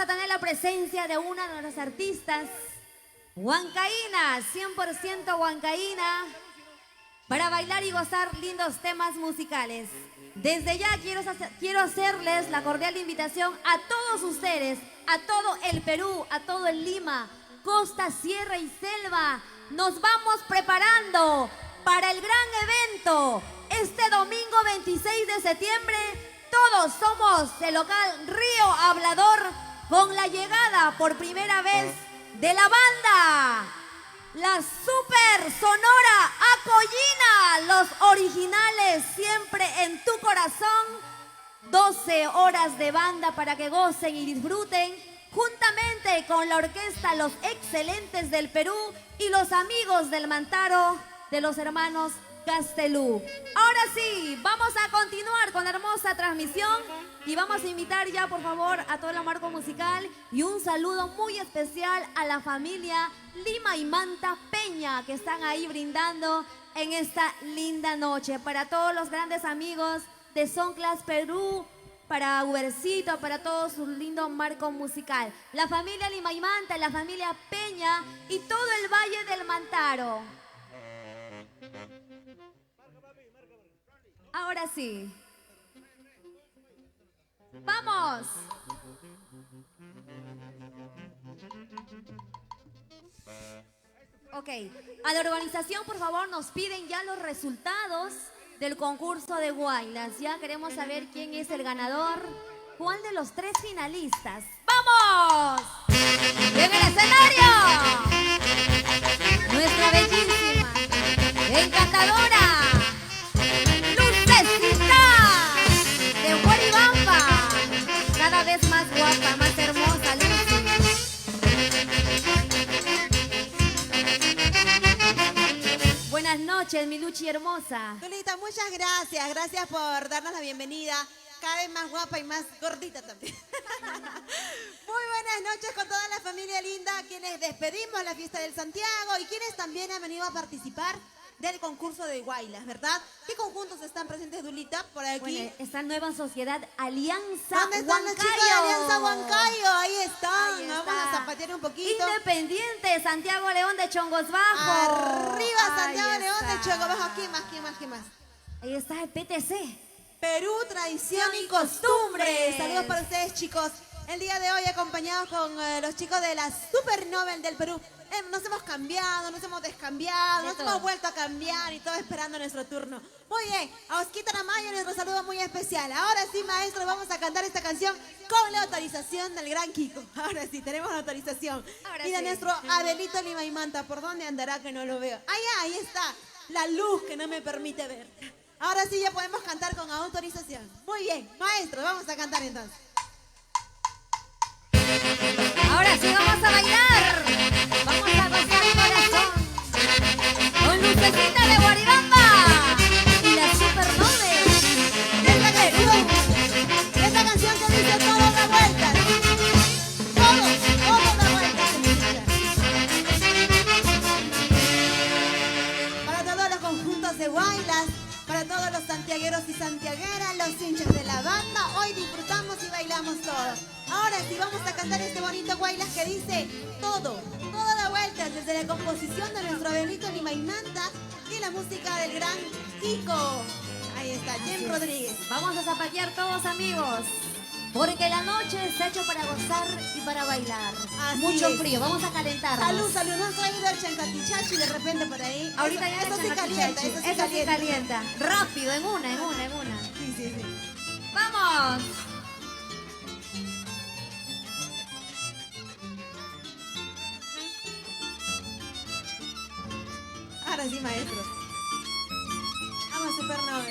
a tener la presencia de una de las artistas, huancaína, 100% huancaína, para bailar y gozar lindos temas musicales. Desde ya quiero hacerles la cordial invitación a todos ustedes, a todo el Perú, a todo el Lima, costa, sierra y selva. Nos vamos preparando para el gran evento. Este domingo 26 de septiembre, todos somos el local Río Hablador con la llegada por primera vez de la banda, la Super Sonora Acollina, los originales siempre en tu corazón. 12 horas de banda para que gocen y disfruten, juntamente con la orquesta Los Excelentes del Perú y los amigos del Mantaro de los hermanos Castelú. Ahora sí, vamos a continuar con la hermosa transmisión y vamos a invitar ya por favor a todo el marco musical y un saludo muy especial a la familia Lima y Manta Peña que están ahí brindando en esta linda noche. Para todos los grandes amigos de Sonclass Perú, para Ubercito, para todo su lindo marco musical. La familia Lima y Manta, la familia Peña y todo el Valle del Mantaro. Ahora sí. ¡Vamos! Ok, a la organización por favor nos piden ya los resultados del concurso de Guaylas. Ya queremos saber quién es el ganador, cuál de los 3 finalistas. ¡Vamos! ¡En el escenario! Nuestra bellísima, encantadora Lucecita de Huaribamba. Cada vez más guapa, más hermosa, Lucy. Buenas noches, mi Luchi hermosa. Tulita, muchas gracias. Gracias por darnos la bienvenida. Cada vez más guapa y más gordita también. Muy buenas noches con toda la familia linda, quienes despedimos la fiesta del Santiago y quienes también han venido a participar del concurso de Guaylas, ¿verdad? ¿Qué conjuntos están presentes, Dulita, por aquí? Bueno, esta nueva sociedad Alianza ¿Dónde están los chicos de Alianza Huancayo? Ahí están. Ahí Vamos está. a zapatear un poquito. Independiente, Santiago León de Chongos Bajo. Arriba, Santiago Ahí León de está. Chongos Bajo. ¿Quién más? Ahí está el PTC. Perú, tradición y costumbre. Saludos para ustedes, chicos. El día de hoy acompañados con los chicos de la Super Nobel del Perú. Nos hemos cambiado, nos hemos descambiado, nos hemos vuelto a cambiar y todo esperando nuestro turno. Muy bien, a Osquita Namaya nuestro saludo muy especial. Ahora sí, maestro, vamos a cantar esta canción con la autorización del gran Kiko. Ahora sí, tenemos la autorización. Ahora Y de sí. nuestro Abelito Lima y Manta, ¿por dónde andará que no lo veo? Ahí está, la luz que no me permite ver. Ahora sí ya podemos cantar con autorización. Muy bien, maestro, vamos a cantar entonces. Ahora sí vamos a bailar. Vamos a gozar corazón con Lucecita de Guaribamba y la Super Nobel. Esta canción que dice todo da vueltas. Todo da vueltas. Para todos los conjuntos de Guaylas, para todos los santiagueros y santiagueras, los hinchas de la banda, hoy disfrutamos y bailamos todos. Ahora sí vamos a cantar este bonito Guaylas que dice todo da vueltas, desde la composición de nuestro Abelito Lima y Manta y la música del gran Kiko. Ahí está, Jen Rodríguez. Vamos a zapatear todos, amigos, porque la noche está hecho para gozar y para bailar. Así Mucho es. frío, vamos a calentarnos. Salud, nos ha traído el chancatichachi de repente por ahí. Ahorita ya eso está sí calienta, chachi. eso sí Eso sí calienta. Rápido, en una. Sí. ¡Vamos! Ahora sí, maestro. Vamos, Supernova.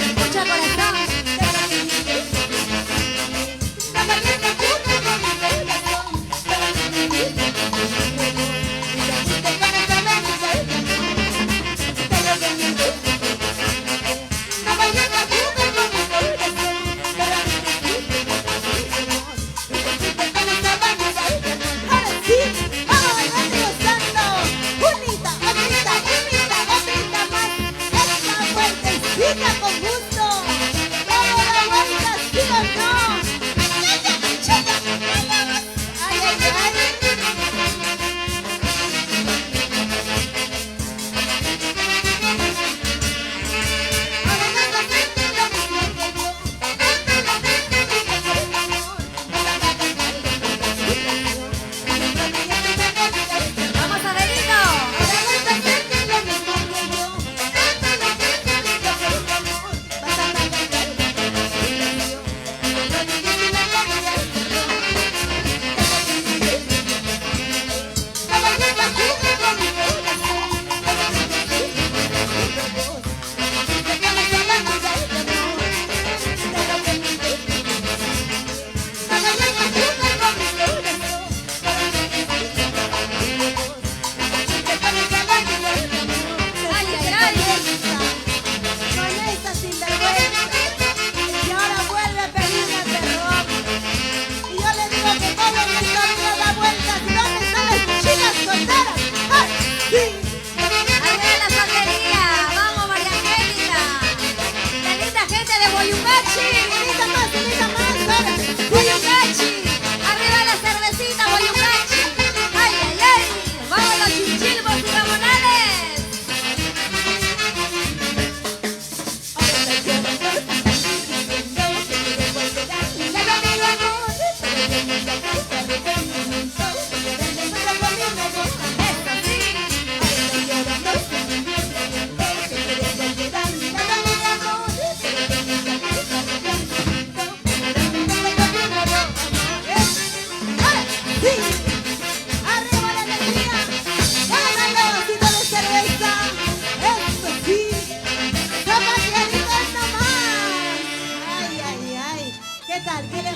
Escucha, corazón.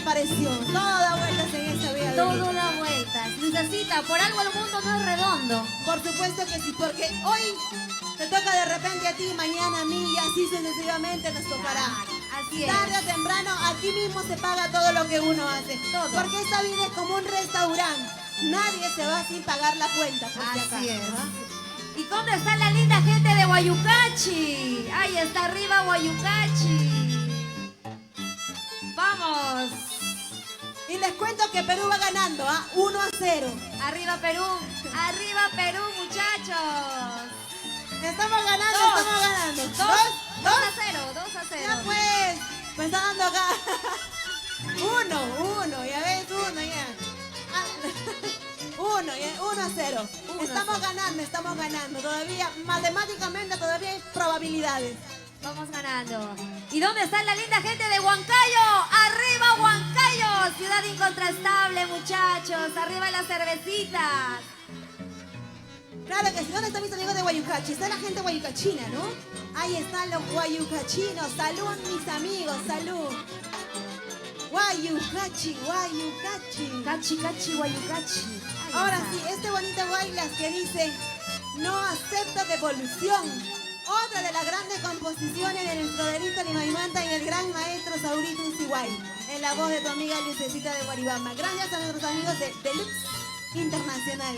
pareció? Todo da vueltas en esta vida. Todo da vueltas. Lucecita, por algo el mundo no es redondo. Por supuesto que sí, porque hoy te toca de repente a ti, mañana a mí y así sucesivamente nos tocará. Así es. Tarde o temprano, aquí mismo se paga todo lo que uno hace. Todo. Porque esta vida es como un restaurante. Nadie se va sin pagar la cuenta. Por si acaso, Así es. ¿ah? ¿Y dónde está la linda gente de Guayucachi? Ahí está arriba Guayucachi. Vamos. Y les cuento que Perú va ganando, 1-0. Arriba Perú. Arriba Perú, muchachos. Estamos ganando, Dos. estamos ganando. 2 ¿Dos? a 0, 2 a 0. Ya pues, me está dando acá. 1, ya ves, 1 ya. 1-0. Estamos ganando. Todavía, matemáticamente, todavía hay probabilidades. Vamos ganando. ¿Y dónde está la linda gente de Huancayo? ¡Arriba Huancayo! Ciudad incontrastable, muchachos. Arriba las cervecitas. Claro que sí. ¿Dónde están mis amigos de Guayucachi? Está la gente guayucachina, ¿no? Ahí están los guayucachinos. Salud, mis amigos, salud. Guayucachi. Cachi, cachi, Guayucachi. Ahí Ahora está. sí, este bonito guaylas que dice no acepta devolución. Otra de las grandes composiciones de nuestro delito Limaimanta y del gran maestro Saurito Usigüay, en la voz de tu amiga Lucecita de Guaribamba. Gracias a nuestros amigos de Deluxe Internacional.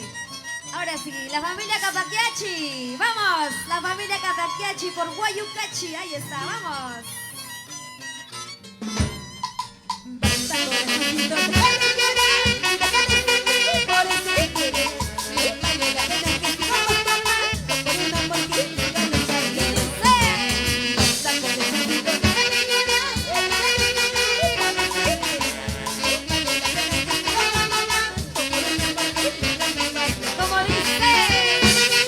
Ahora sí, la familia Capaquiachi. ¡Vamos! La familia Capaquiachi por Guayucachi. Ahí está, vamos. Como dice.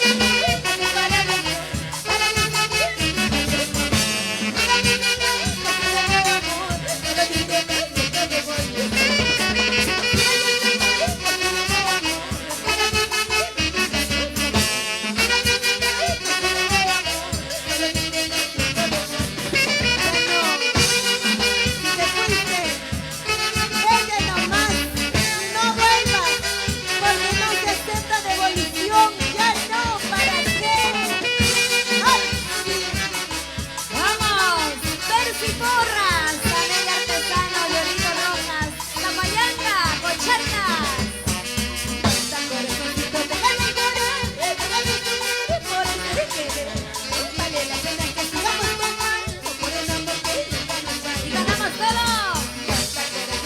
Vamos, Percy Porras, Anel Artesano, Violito Rojas, Zamayanga, Cocharnas. Y ganamos todos.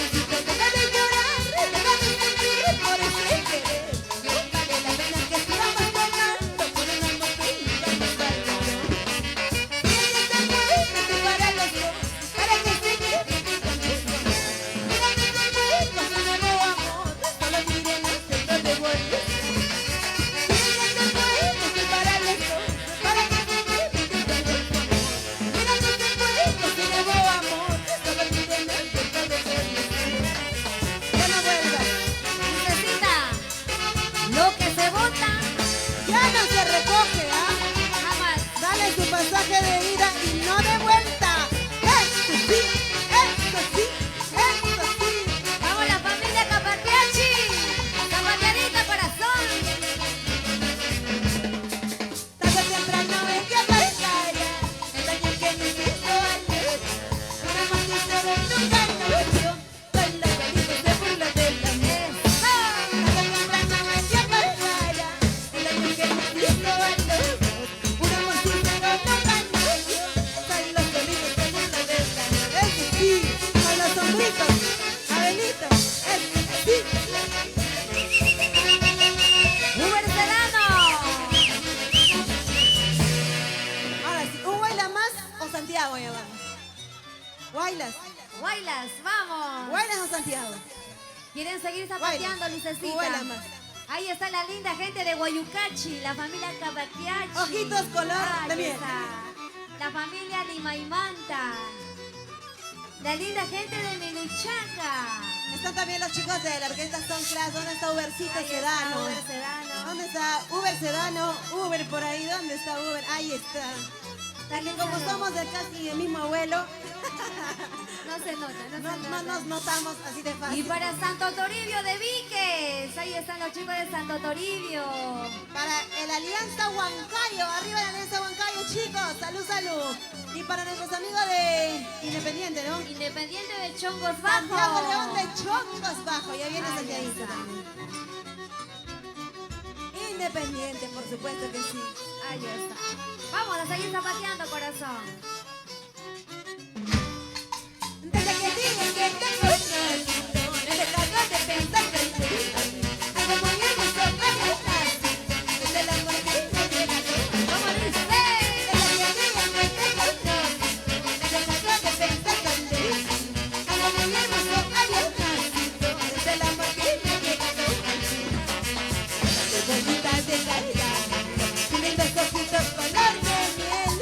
Lucecita, lo que se vota, Ya no se recoge, ¿ah? jamás. Dale su pasaje de ida y no de vuelta. Esto sí, esto sí, esto sí. Vamos la familia Capaquiachi. Capaquianita corazón. Tarde o temprano ella pasará. El daño que nos hizo ayer. Una noticia de nunca nos dio. Con la carita se burla de la mesa. Tarde o temprano ella pasará. El daño que nos hizo ayer. Una noticia de nunca nos dio. Con los solitos se burla de la mesa. Eso sí, con los sombritos. Abelito, eso sí. Uber Sedano. Ahora sí, ¿un Guaylas más o Santiago ya vamos? Guaylas. Guaylas, vamos. ¿Guaylas o Santiago? ¿Quieren seguir zapateando, Guaylas. Lucecita? Guaylas más. Ahí está la linda gente de Guayucachi, la familia Capaquiachi. Ojitos color Ahí de miel. está. La familia Limaimanta. La linda gente de Menuchaca. Están también los chicos de la orquesta Son Class. ¿Dónde está Ubercito Ahí está Sedano? Uber Sedano. ¿Dónde está Uber Sedano? Uber por ahí. ¿Dónde está Uber? Ahí está. que como somos del casi el mismo abuelo, No se nota, no nos notamos así de Y fácil. para Santo Toribio de Viques, ahí están los chicos de Santo Toribio. Para el Alianza Huancayo, arriba la Alianza Huancayo, chicos, salud, salud. Y para nuestros amigos de Independiente, ¿no? Independiente de Chongos Santiago Bajo. León de Chongos Bajo, ya viene Ahí Santiaguito está. también. Independiente, por supuesto que sí. Ahí está. Vamos a seguir zapateando, corazón. Desde que dije que te conozco, me dejado de pensar que te algo muy hermoso para estar. Desde la muerte me llega todo. ¿Cómo dice? Desde que dije que te conozco, me dejado de pensar que te algo muy hermoso para estar. Desde la muerte me llega todo. Tus bolitas de caída, tus lindos ojitos color de miel,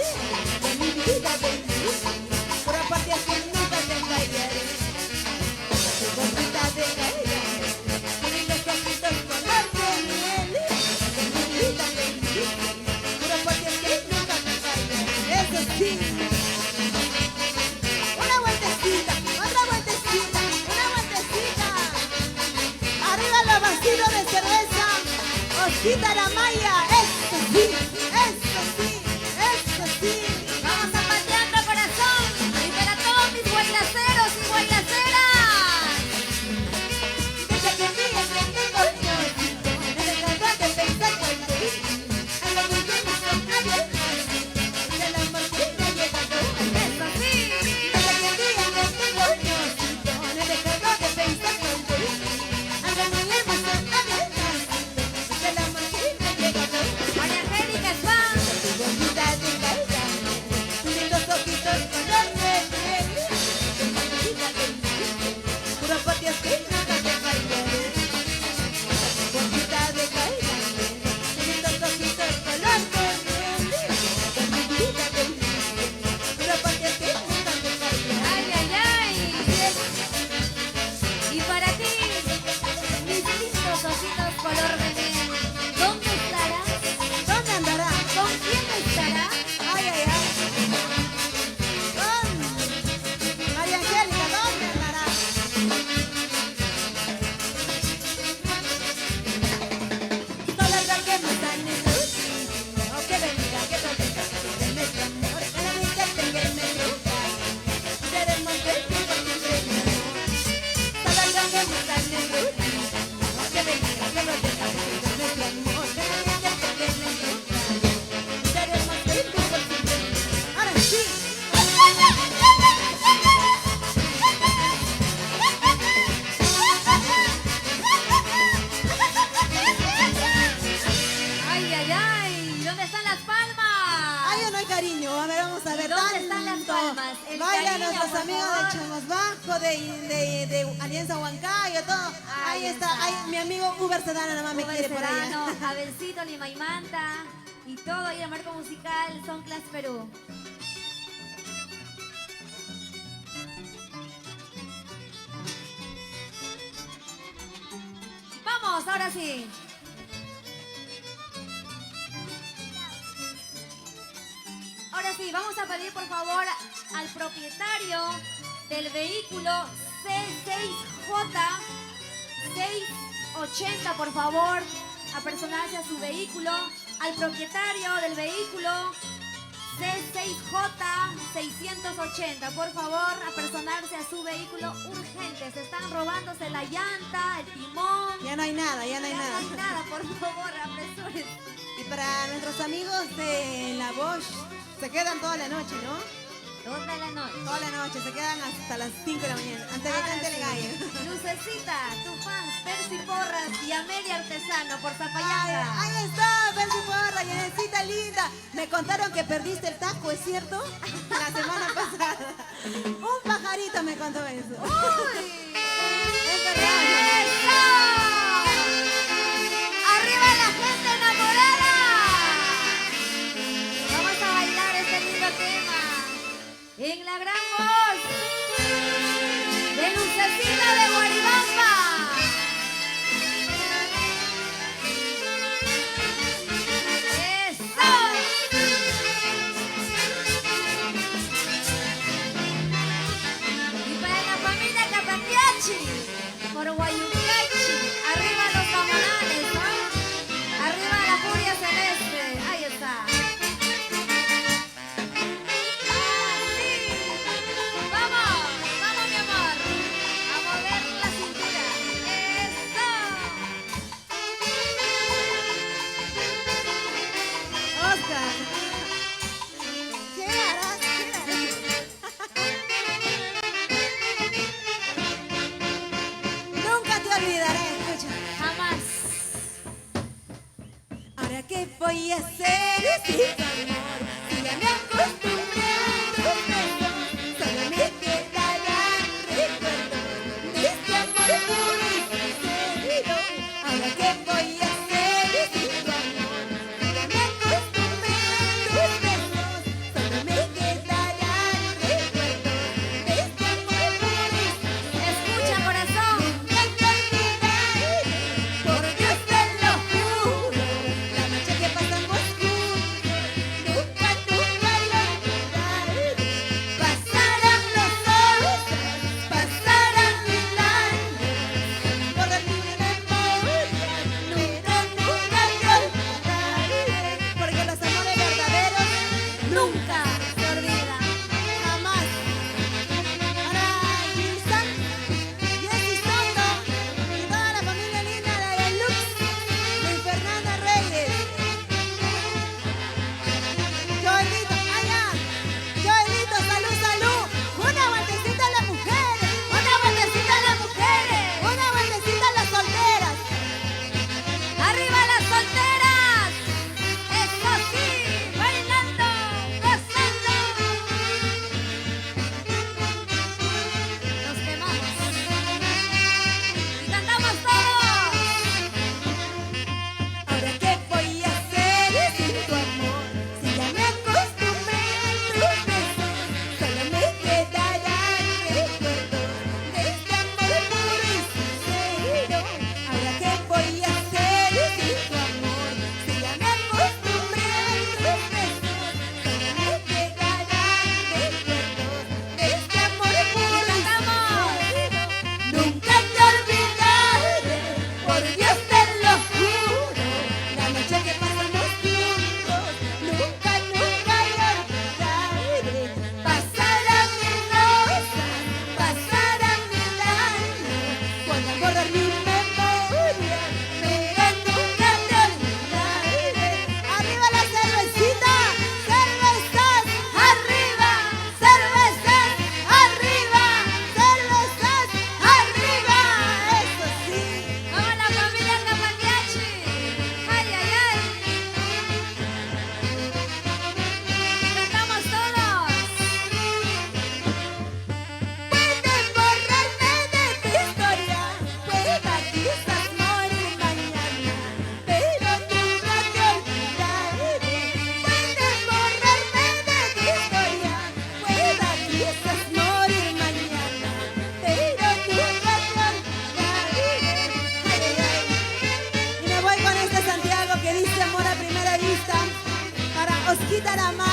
de mi vida bendita, por aparte así nunca te fallaré. Tus bolitas de caída, tus lindos ojitos color de miel, de mi vida bendita, por aparte así nunca te fallaré. Eso sí. Una vueltecita, otra vueltecita, una vueltecita. Arriba los vasitos de cerveza. Osquita la Maya, eso sí, eso sí, eso sí. Vamos zapateando, corazón. Y para todos mis guaylaceros y guaylaceras. Desde que dije que te conozco, me dejaba de pensar cuando algo muy bien hizo ayer. Del amor que me ha llegado. Eso sí. Desde que dije que te conozco, me dejaba de pensar cuando algo muy bien hizo ayer. Del amor que me ha llegado. María Angélica es fan. Tu boquita de caída, tus lindos ojitos color de miel, de mi vida bendita, puro patio que nunca te fallaré. Tu boquita de caída, tus lindos ojitos color de miel, de mi vida bendita, puro patio que nunca te fallaré. Ay, ay, ay. Y para ti, mis lindos ojitos color de miel. ¿Dónde estarás? ¿Dónde andará? ¿Con quién estarás? Ay, ay, ay. ¿Dónde? María Angélica, ¿dónde andará? Solo lo que me dan es o que bendiga, que proteja, que me dé amor, que la vida tenga en mi lugar. Seremos del tiempo siempre mi amor. Solo lo que me dan es o que bendiga, que proteja, que me dé amor, que la vida tenga en mi lugar. Seremos del tiempo siempre mi amor. Ahora sí. Ay, ay, ay. ¿Dónde están las palmas? Ay, ya no hay cariño. A ver, vamos a ver. ¿Dónde están las tanto. palmas? El Bailan cariño, nuestros por amigos favor. de Chongos Bajo, de Alianza Huancayo, todo. Ahí Ahí está. está. Ahí, mi amigo Uber Sedana nomás me Uber quiere por Serrano, allá. Abelcito, Lima y Manta. Y todo ahí el marco musical Son Class Perú. Vamos, ahora sí. Ahora sí, vamos a pedir por favor al propietario del vehículo C6J 680, por favor, apersonarse a su vehículo, al propietario del vehículo C6J 680, por favor, apersonarse a su vehículo urgente. Se están robándose la llanta, el timón. Ya no hay nada, ya no hay Ya no nada. hay nada, por favor, apresúrense. Y para nuestros amigos de La Bosch, se quedan toda la noche, ¿no? Toda la noche. Toda la noche, se quedan hasta las 5 de la mañana, antes de que Ahora cante el sí. gallo. Lucecita, tu fan, Percy Porras y Amelia Artesano por Ay, Zapayanga. ahí está, Percy Porra, llenecita linda. Me contaron que perdiste el taco, ¿es cierto? La semana pasada. Un pajarito me contó eso. ¡Uy! Es verdad. ¡Eso! ¡Arriba la gente enamorada! Vamos a bailar este lindo tema en la gran voz de Lucecita de Guaribamba. ¡Eso!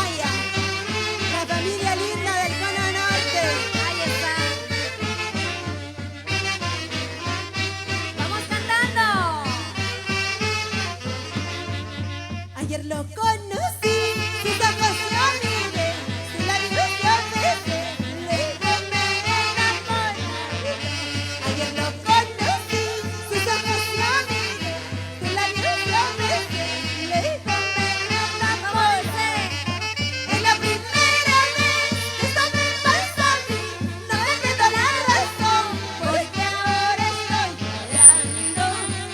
Maya, la familia linda del Cono Norte. Ahí está. Vamos cantando. Ayer lo conocí, sus ojos yo miré, sus labios yo besé, le digo me enamoré. Ayer lo conocí, sus ojos yo miré, sus labios yo besé, le digo me enamoré. Es la primera vez que esto me pasa a mí, no entiendo la razón, porque ahora estoy llorando.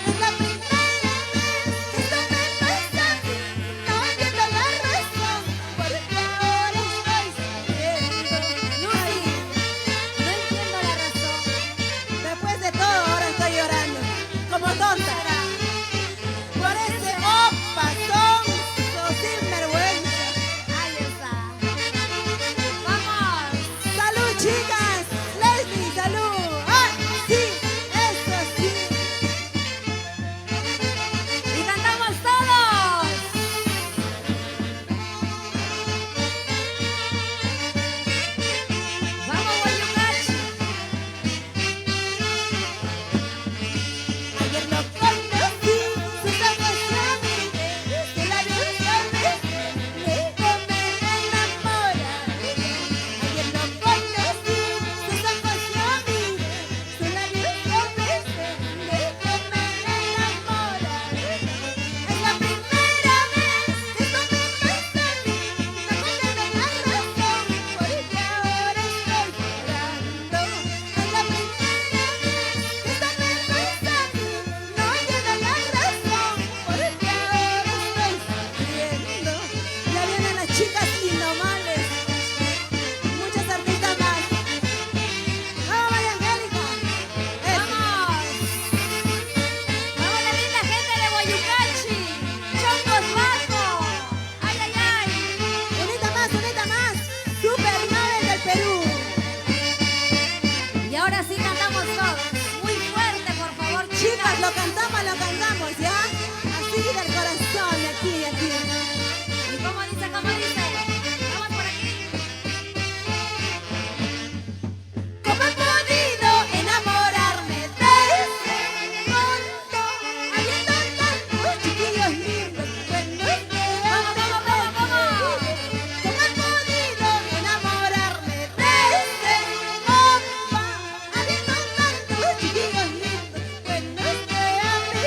Es la primera vez que esto me pasa a mí, no entiendo la razón, porque ahora estoy sufriendo. Lucy, no entiendo la razón. Después de todo, ahora estoy llorando, como tonta. Por ese opa tonto, sinvergüenza. Ahí está. Vamos. ¡Salud, chicas! ¡Leslie, salud! ¡Ah, sí! ¡Eso sí! Y cantamos todos. Vamos, Guayucachi. Ayer lo conocí, sus ojos yo miré, sus labios yo besé, le digo me enamora. Ayer lo conocí, sus ojos yo miré, sus labios yo besé, le digo me enamora. Es la primera vez que esto me pasa a mí, no entiendo la razón, porque ahora estoy llorando. Es la primera vez que esto me pasa a mí, no entiendo la razón, porque ahora estoy sufriendo. Ya vienen las chicas indomables, muchas artistas más. ¡Vamos, María Angélica! Vamos. Vamos, la linda gente de Guayucachi. Chongos Bajo. Ay, ay, ay. Unita más, Super 9 del Perú. Y ahora sí cantamos todos. Muy fuerte, por favor, Chicas, chicas. lo cantamos, ¿ya? Así del corazón, de aquí, de aquí. ¿Y cómo dice, cómo dice? Vamos por aquí. ¿Cómo he podido enamorarme de ese mundo? Habiendo tantos chiquillos lindos, buenos que Vamos. ¿Cómo he podido enamorarme de ese opa? Habiendo tantos chiquillos lindos, buenos que a mí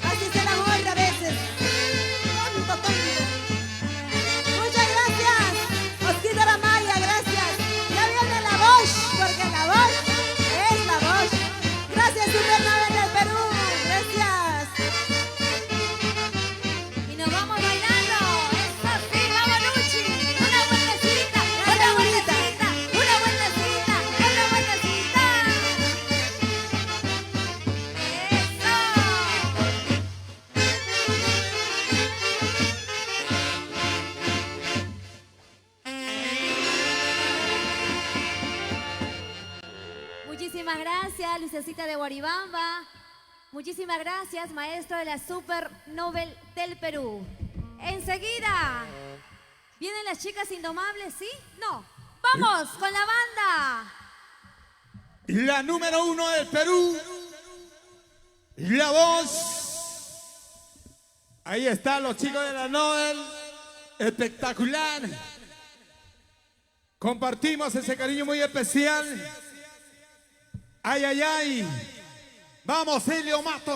así se enamora a veces. Tonto. Muchas gracias, Osquita la Maya, gracias. Ya viene la voz, porque la voz es la voz. Gracias, Super 9 del Perú, gracias. Y nos vamos bailando. Eso sí, vamos, Luchi. Una vueltecita, Gracias, otra bonita. vueltecita, una vueltecita, otra vueltecita. Eso. Muchísimas gracias, Lucecita de Guaribamba. Muchísimas gracias, maestro de la Super Nobel del Perú. Enseguida, ¿vienen las chicas indomables? ¿Sí? No. ¡Vamos con la banda! La número 1 del Perú, la voz. Ahí están los chicos de la Nobel, espectacular. Compartimos ese cariño muy especial. Ay, ay, ay. Vamos, Helio Matos.